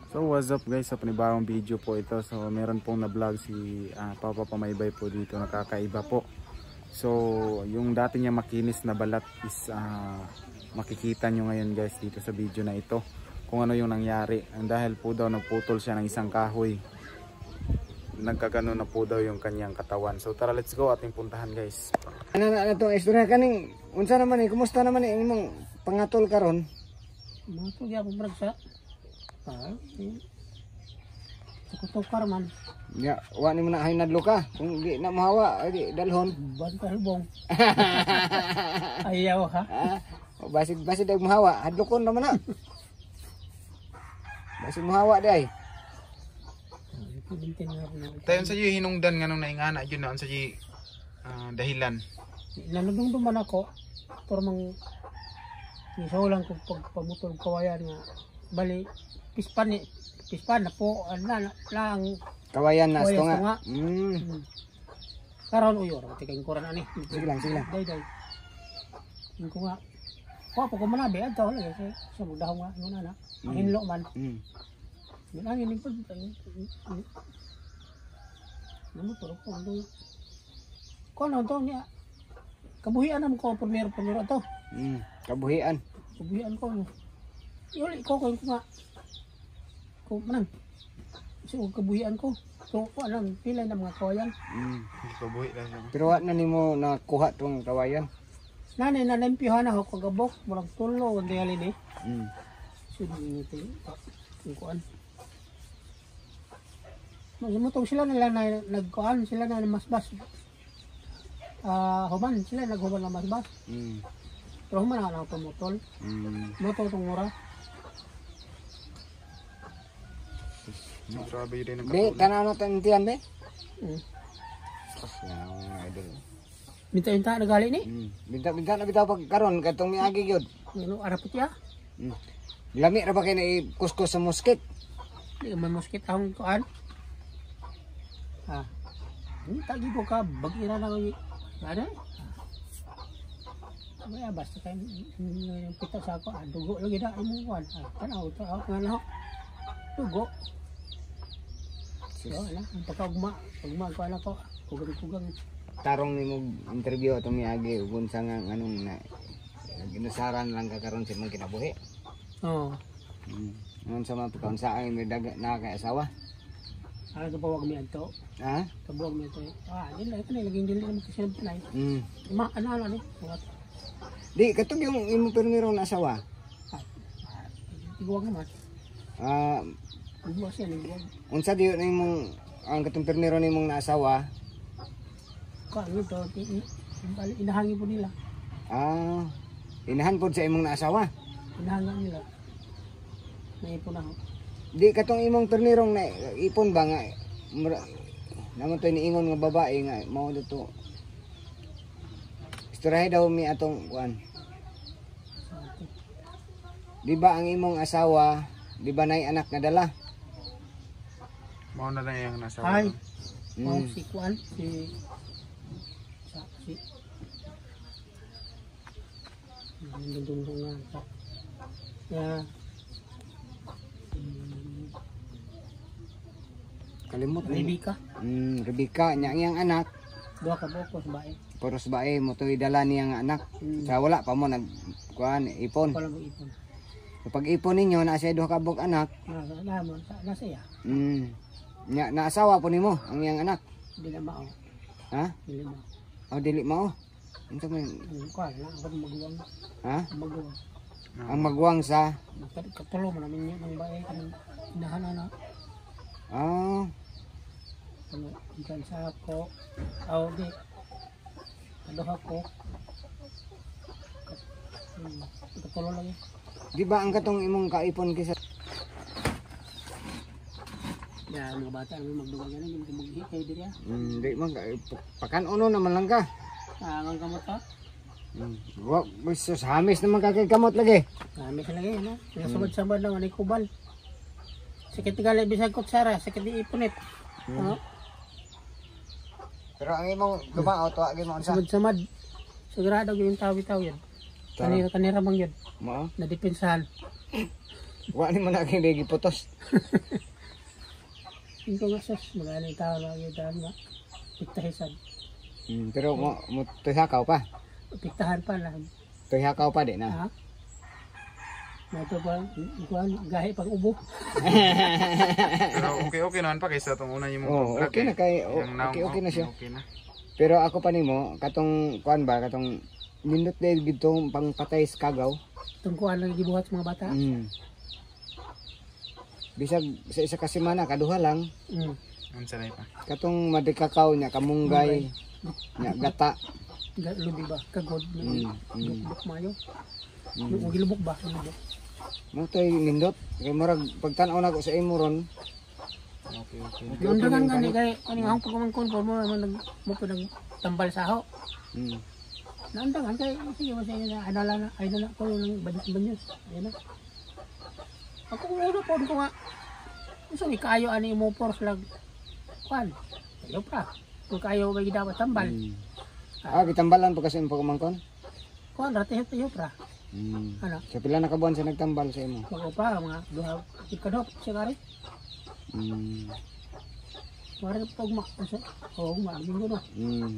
So what's up guys, sa panibagong video po ito. So meron pong na-vlog si Papa Pamaybay po dito, nakakaiba po. So yung dati niya makinis na balat is makikita nyo ngayon guys dito sa video na ito kung ano yung nangyari. Dahil po daw nagputol siya ng isang kahoy, nagkagano na po daw yung kanyang katawan. So tara, let's go, ating puntahan guys. Ano to istorya kaning unsa naman kumusta naman imong pangatol karon? Mga to gyapon brag sa tukar man. Ya, wa ni mo na hinadlo ka. Kung di na mahawa, di dalhon. Ban ka hubong. Ayaw ha. Basid dag mahawa, hadlokon naman na. Basid mahawa day. Tayon sa iyo hinungdan nga nung naingana yun na sa iyo dahilan. Nanudong man ako pero mang isaulang ko pagpamutol kawayan nga bali pispan na po lang Kawayan na sto nga. Karon uyor tikain ko ran ani. Sige lang. Day. Ko nga. Ko manabi adto lang sa mudaw nga ngana na. Hinlo man. Nangin pud tayo. Namutor ko ando. Kono to niya. Kabuhian nam ko primero to. Kabuhian ko. Yuli ko nga. Ko man. So kabuhian ko. So alam pila na mga kawayan. Kabuhi lang siya. Pero wa na nimo nakuha tong kawayan. Nanay na lempihan ako kagabok, murag tulo kundi halin eh. So dito yung kuan. Magmutong sila nila na nagkuan sila na masbas. Human sila naghuman na masbas. Pero human na ako pumutol. Motor tong mura. Grabe rin ang Be, tanaw na tantian be. Idol. Minta nagali ni. Binta na bitaw pag karon katong miagi gyud. Ano arapot ya? Lami ra ba kay na kuskus sa musket? Di man musket ang kuan. Ini tagi ko ka bagira na ko. Ano? May basta kay yung pita sa ako, dugo lagi da imong kuan. Tanaw to ako nga lahok. Dugo. So, ala, ang pagkaugma ko ala ko, kugang. Tarong nimo interview atong miagi ug unsa nga anong na ginusaran lang ka karon sa mga kinabuhi. Oo. Unsa man pagkaon sa ay may daga na kay asawa? Ano to pawag mi adto? Ha? Kabuwag mi to. Dili kanay laging dili naman kasi ng pinay. Ano ni? Di katong yung imong primero na asawa. Iguwag naman. Iguwag siya iguwag. Unsa diyo na imong ang katong primero nimong na asawa? Ano to? Inahangi po nila. Inahan po sa imong naasawa? Inahangan nila. Naipon ako. Di katong imong ternirong na ipon ba nga naman to niingon nga babae nga mao dito. Istoryahe daw mi atong kuan. Di ba ang imong asawa, di ba nay anak nga dala? Mao na yung nasa. Ay. Si kuan si dundungan sa ya Kalimot na Rebecca. Rebecca nya iyang anak. Duha ka bukos bae. Puros bae mo toy dala niyang anak. Sa wala pa mo nag kuan ipon. Wala mo ipon. Kapag ipon ninyo na siya duha ka buk anak. Nasa iya. Nya naasawa po nimo ang iyang anak. Dili mao. Ha? Dili mao. Dili mao. Unsa man? Kuan lang ako maguwang. Ha? Maguwang. Ang magwang sa Katulo man namin yung bae kanang inahanan na. Ano, ikan sa ako. Di. Aduha ko. Katulo lang yun. Di ba ang katong imong kaipon kisa? Ya, mga bata naman magdugang yan. Hindi mo maghikay diri ya. Di man pakan-uno naman lang ka. Ang kamot ha? Hamis naman kakaikamot lagi. Hamis lagi, ano? Nasabad-sabad lang, anay kubal. Sakit gali, bisag kutsara, sakit di ipunit. Pero ang imong lumao, tuwa gimong sa? Samad-samad. Sigurado yung tawi-tawi yan. Kanira bang yun? Mo? Nadepensahan. Wa ni man aking lagi putos. Yung ko nga sus, magaling tao lagi dahil nga. Piktahisan. Pero mo tuyhakaw pa. Piktahan pa lang. Tuyhakaw pa din na. Ha? Ito pa, gahi pang ubo. Pero okay naman pa kaysa itong una niyo mong Oh, vlog, okay na kay okay na siya. Okay na. Pero ako pa nimo katong kuan ba katong nindot dahil gitong pangpatay sa kagaw. Tungkuan lang gibuhat sa mga bata. Bisag sa isa ka semana kaduha lang Unsa na pa? katong madikakaw nya kamunggay nya gata. Lubi ba? Kagod. Lubok mayo. Lubok ba? Lubok. Mo toy nindot kay murag pagtan-aw nako sa imo ron. Okay. Yung dagan gani kay kaning akong pagmangkon ko mo mo pinag tambal sa ho. Nandangan kay sige mo sa inyo na ano na ko yung banyos. Ayun na. Ako ulo po ko nga. Gusto ni kayo ani mo force lag. Kwan. Ayo pa. Kung kayo ba dapat tambal. Gitambalan pa kasi imong pagmangkon. Kwan rate tayo pra. Ano? Sa pila na ka buwan sa nagtambal sa imo? Bago pa mga duha ikadok sigari. Mari pag minggo na.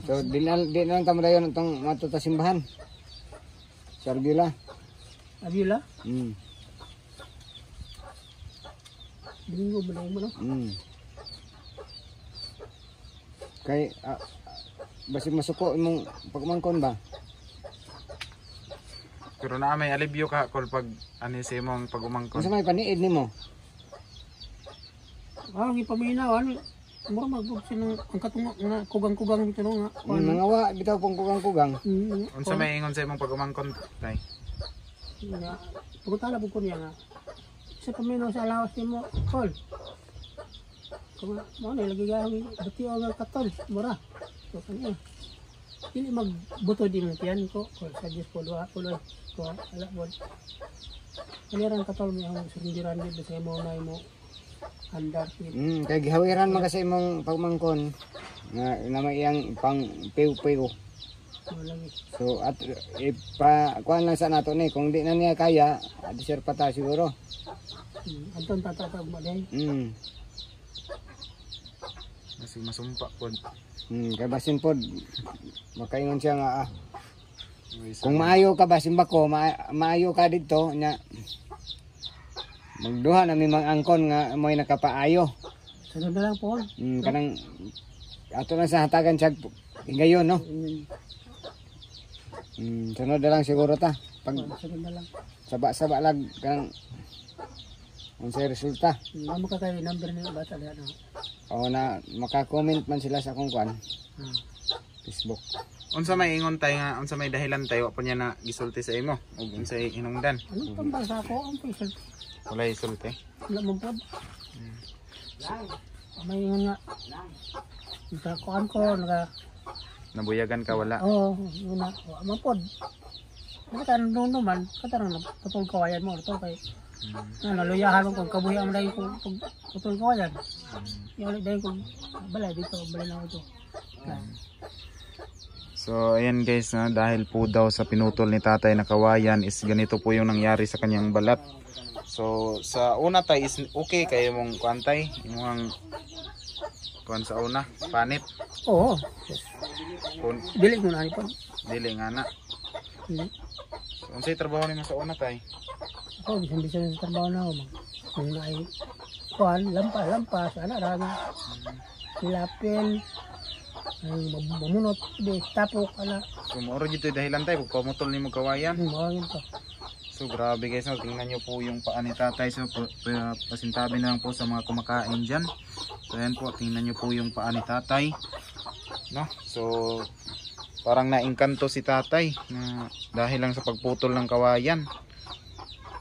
So di na lang tamo dayon itong matuta simbahan. Sa Arguila. Abila? Minggo ba mo no? Kay basig masuko imong pagmangkon ba? Pero na may alibyo ka kung pag ano sa imong pag-umangkon. Unsa may paniid nimo? Ang ipaminawan, mura magbuksin ng ang katungak na kugang-kugang dito nga. Nangawa bitaw pong kugang-kugang. Unsa may ingon sa imong pag-umangkon tay? Nga, pagkutala po ko niya nga. Sa paminaw sa alawas nimo, Paul. Kung mo na lagi gawin, dati o nga katol, mura. So kanya. Hindi magbuto din mo tiyan ko, o sa Diyos po, doa po loy. Ko, ala po. Kaniran katol mo yung surindiran dito sa imo na imo. Andar. Kay gihawiran man kasi imong pagmangkon na may iyang pang piw-piw. So at kuan lang sa nato ni kung di na niya kaya, adisir pa ta siguro. Anton tatatag mo din. Kasi masumpa pod. Kay basin pod makaingon siya nga kung maayo ka basin bako, maayo ka dito nya magduha na may mga angkon nga mo'y nakapaayo. Sunod na lang po. Kanang ato na sa hatagan siya higayon no. Sunod na lang siguro ta. Pag sunod na lang. Saba-saba lang kanang unsay resulta. Amo ka kay number ni bata diha no. O na maka-comment man sila sa akong kuan. Facebook. Unsa may ingon tay nga unsa may dahilan tayo pa niya na gisulti sa imo ug unsay hinungdan? Ano pang sa ako ang pisil. Wala isulti. Wala mo pod. May ingon nga. Ita kuan ko naga Nabuyagan ka wala. Oo, una mo pod. Kan nung naman katarang putol kawayan mo to kay naluyahan mo kung kabuhi ang dai ko putol kawayan. Yung dai ko balay dito balay na ito. So ayan guys dahil po daw sa pinutol ni tatay na kawayan is ganito po yung nangyari sa kanyang balat. So sa una tay is okay kayo mong kuantay, imong kuan sa una, panit. Oo. Dili mo na po. Dili nga na. So unsay trabaho nimo sa una tay? Ako bisan sa trabaho na ako. Kung naay kuan lampas ana ra nga. Lapel ay mamunot di tapok ana. So moro gito dahilan tay kung kamutol nimo kawayan. Mao to. So grabe guys, tingnan nyo po yung paa ni tatay. So pasintabi na lang po sa mga kumakain dyan. So ayan po, tingnan nyo po yung paa ni tatay, no? So parang naingkanto si tatay na dahil lang sa pagputol ng kawayan,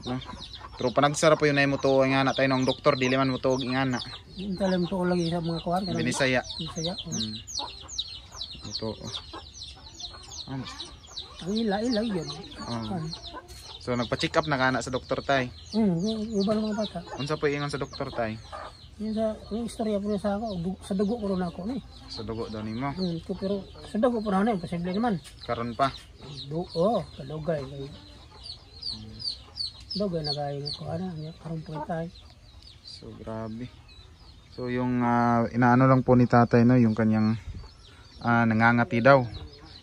no? Pero panagsara po yun na yung mutuo nga na tayo ng doktor, dili man mutuog nga na. Talam to lagi sa mga kawan. Binisaya. Binisaya. Ito. Ang ila yun. So nagpa-check up na kana sa doktor tay. Uban mga bata. Unsa po ingon sa doktor tay? Yung istorya po sa ako, sa dugo ko ron ako ni. Sa dugo daw nimo. Pero sa dugo po na posible naman. Karon pa. Oo, kalugay. Dogay na kayo ko ana nya karong puntay. So grabe. So yung inaano lang po ni tatay no, yung kanyang nangangati daw.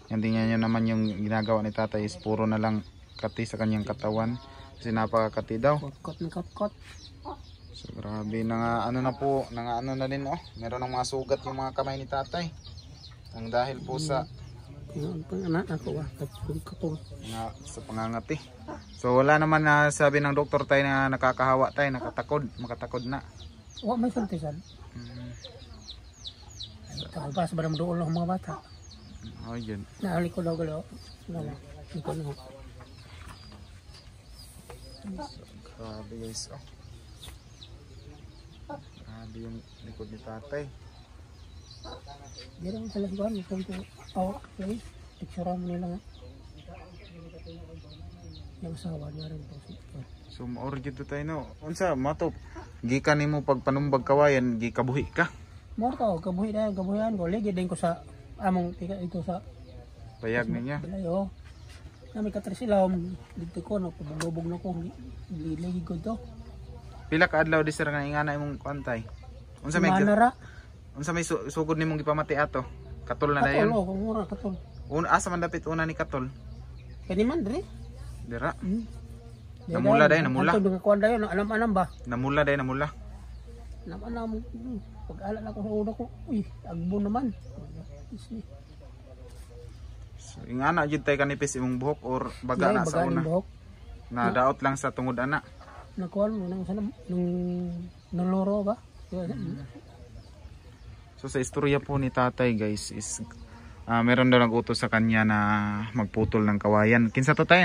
Hindi niya naman yung ginagawa ni tatay is puro na lang kati sa kanyang katawan. Kasi napakakati daw. Kot. So grabe na ano na po, ano na din oh. Meron ng mga sugat yung mga kamay ni tatay. Ang dahil po sa anak ako katong sa pangangati. So wala naman na sabi ng doktor tayo na nakakahawa tayo, makatakod na. Wa may suntisan. Tapos pas barang doon ng mga bata. Oh, yun. Naali ko daw galo. Wala. Iko na. So, grabe guys oh. Grabe yung likod ni tatay. Di naman talaga ko kung okay. Picture mo nila nga. Yung asawa niya rin po. So maori gito tayo no. Unsa matop? Gikan nimo pag panumbag kawayan, gikabuhi ka. Mo to, kabuhian ko legi din ko sa among tika ito sa Bayag niya. Layo. Nami ka sila dito ko no pabubog na ko legi ko to. Pila ka adlaw di sir nga ingana imong kwantay? Unsa may manara? Unsa may sugod nimong gipamati ato? Katol na dayon. Katol kung mura katol. Asa man dapit una ni katol? Kani man diri. Dira. Namula dayon, namula. Ato nga kuan dayon, alam ba? Namula dayon, namula. Alam pag-ala na ko sa ulo ko. Uy, agbo naman. So, ingana jud tay kanipis imong buhok or baga na sa una? Na daot lang sa tungod ana. Nakuha mo nang sanam nung loro ba? So sa istorya po ni tatay guys is meron daw nag-utos sa kanya na magputol ng kawayan. Kinsa to tayo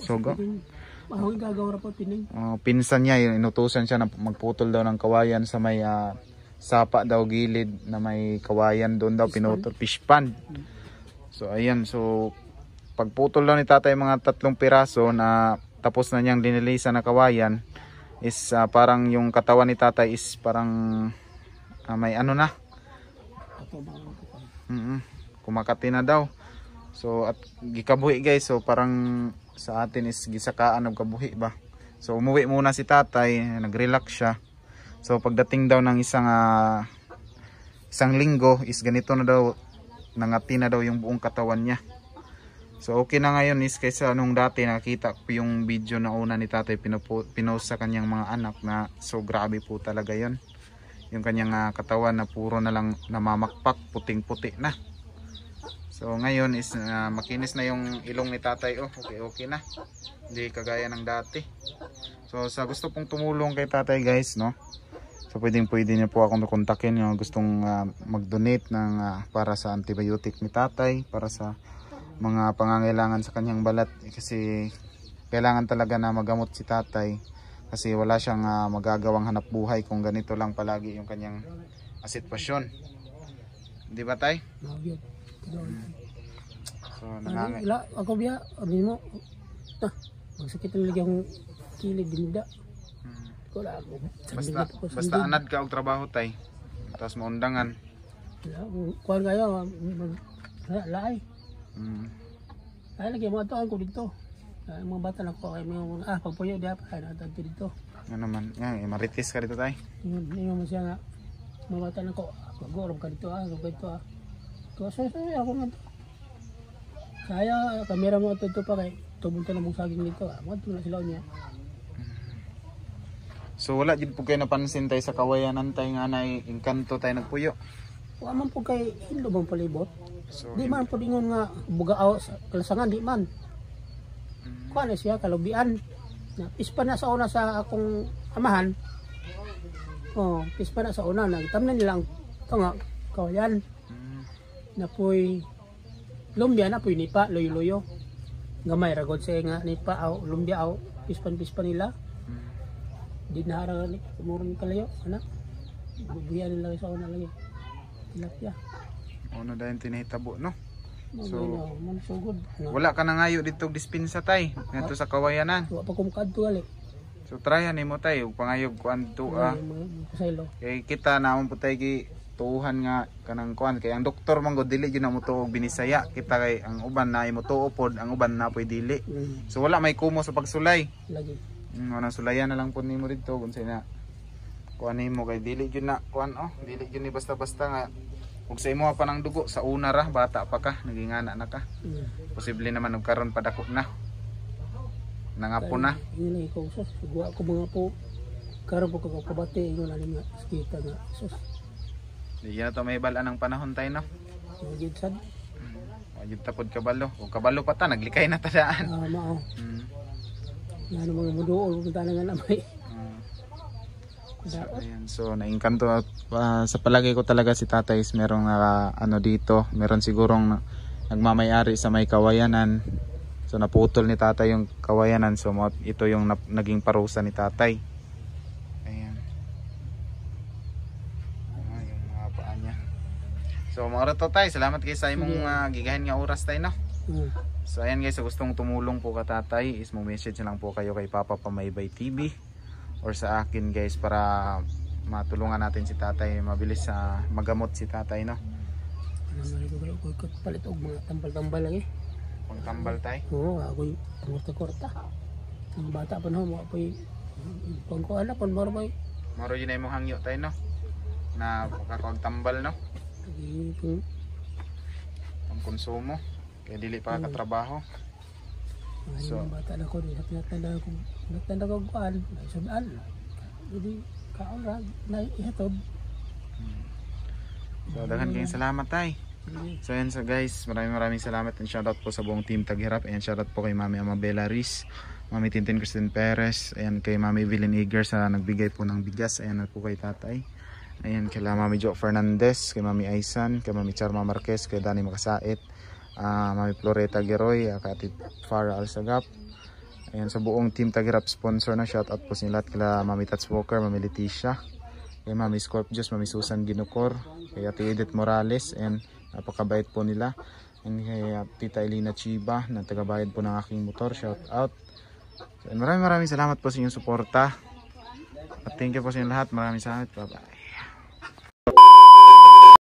sugo. Mahong gagawra po pining. Pinsan niya inutusan siya na magputol daw ng kawayan sa may sapa daw gilid na may kawayan doon daw pinutol fish pond. So ayan, so pagputol daw ni tatay mga 3 piraso na tapos na niyang linilisan na kawayan is parang yung katawan ni tatay is parang may ano na. Kumakati na daw. So at gikabuhi guys, so parang sa atin is gisakaan ng kabuhi ba. So umuwi muna si tatay, nag-relax siya. So pagdating daw ng isang linggo is ganito na daw, nangati na daw yung buong katawan niya. So okay na ngayon is kaysa nung dati nakita ko yung video na una ni tatay pinost sa kanyang mga anak na so grabe po talaga yon. Yung kanyang katawan na puro na lang namamakpak, puting-puti na. So ngayon is makinis na yung ilong ni tatay. Okay na. Hindi kagaya ng dati. So sa gusto pong tumulong kay tatay guys, no? So pwede niyo po akong kontakin yung gustong mag-donate ng para sa antibiotic ni tatay, para sa mga pangangailangan sa kanyang balat kasi kailangan talaga na magamot si tatay kasi wala siyang magagawang hanap buhay kung ganito lang palagi yung kanyang sitwasyon. Di ba tay? So ako biya, abi mo. Magsakit ang lagi ang kilid dinida. Basta anad ka og trabaho tay. Tapos maundangan. Kuan kayo laay. Ay lagi mo ato ko dito. Mga bata na ko ay mga pagpuyo dia pa na ato dito. Ano naman, marites ka dito tay. Hindi mo siya nga. Mga bata na ko, mag-orong ka dito So ako nga to. Kaya kamera mo ito pa kay tubunta na mong saging dito. Mga na sila niya. So wala din po kayo napansin tayo sa kawayanan tayo nga na engkanto tayo nagpuyo. Wala man po kay hilo bang palibot. So, di man po dingon nga bugaaw sa kalasangan di man. Kuha na siya kalubian. Pispa na sa una sa akong amahan. Pispa na sa una. Nagtamnan nilang ito nga kawayan. Napoy lumbia na po nipa loyo-loyo. Gamay ragod sa nga nipa aw lumbia aw pispan nila. Di na harang ni kumurong kalayo ana. Bubuyan nila sa una lagi. Tilapia. Ono dayon tinahitabo no. So mansugod. Wala ka na ngayo dito dispensa tay ngadto sa kawayanan. Wa pa kumkadto gali. So tryan nimo tay ug pangayog kuan to Kay kita naman po tay tuuhan nga kanang kuan kay ang doktor man gud dili gyud na mo tuog binisaya kita kay ang uban na imo tuo pod ang uban na poy dili. So wala may kumo sa pagsulay. Lagi. Ana sulayan na lang pud nimo didto kun say na kuan nimo kay dili gyud na kuan dili gyud ni basta-basta nga ug sa imo pa nang dugo sa una ra bata pa ka nagingana na ka. Posible naman og karon padako na. Nangapo na. Yun lang ikaw sus. Gwa ko mga po. Karon po kakabati ingon aling nga kita nga sus. Di na to may balaan ng panahon tayo no. Gid sad. Wajud tapod kabalo. O kabalo pa ta naglikay na tadaan. Mao. Yan mga muduol kung talaga na may. So naingkanto sa palagay ko talaga si tatay is merong ano dito. Meron sigurong nagmamayari sa may kawayanan. So naputol ni tatay yung kawayanan. So ito yung naging parusa ni tatay. Ayan. Yung mga paa niya. So mga rato tay, salamat kayo sa imong gigahin nga oras tay no. So ayan guys, so gustong tumulong po ka tatay is mo message lang po kayo kay Papa Pamaybay TV or sa akin guys para matulungan natin si tatay mabilis sa magamot si tatay no. Palit og mga tambal-tambal lagi. Pang tambal tay. Oo, ako'y korta-korta. Ang bata pa no, mo ako'y pangkuala pon maro bay. Maro yun ay mong hangyo tay no. Na kakawag tambal no. Pang konsumo. Kaya dili pa katrabaho. So bata na ko, natanda ko kuan, sundan. Jadi kaora na ihatod. So daghan kayong salamat tay. So ayan so guys, maraming salamat and shoutout po sa buong team Taghirap. Ayan shoutout po kay Mami Amabela Riz, Mami Tintin Kristen Perez, ayan kay Mami Evelyn Eager sa nagbigay po ng bigas. Ayan po kay tatay. Ayan kay Mami Jo Fernandez, kay Mami Aisan, kay Mami Charma Marquez, kay Dani Makasait, Mami Floreta Geroy, kay Ati Farah Alsagap. Ayan sa buong team Taghirap sponsor na shoutout po sa lahat kila Mami Tats Walker, Mami Leticia, kay Mami Scorpius, Mami Susan Ginocor, kay Ati Edith Morales, and napakabait po nila. And kay Tita Elena Chiba na tagabayad po ng aking motor, shout out. So, maraming salamat po sa inyong suporta. At thank you po sa inyong lahat. Maraming salamat. Bye bye.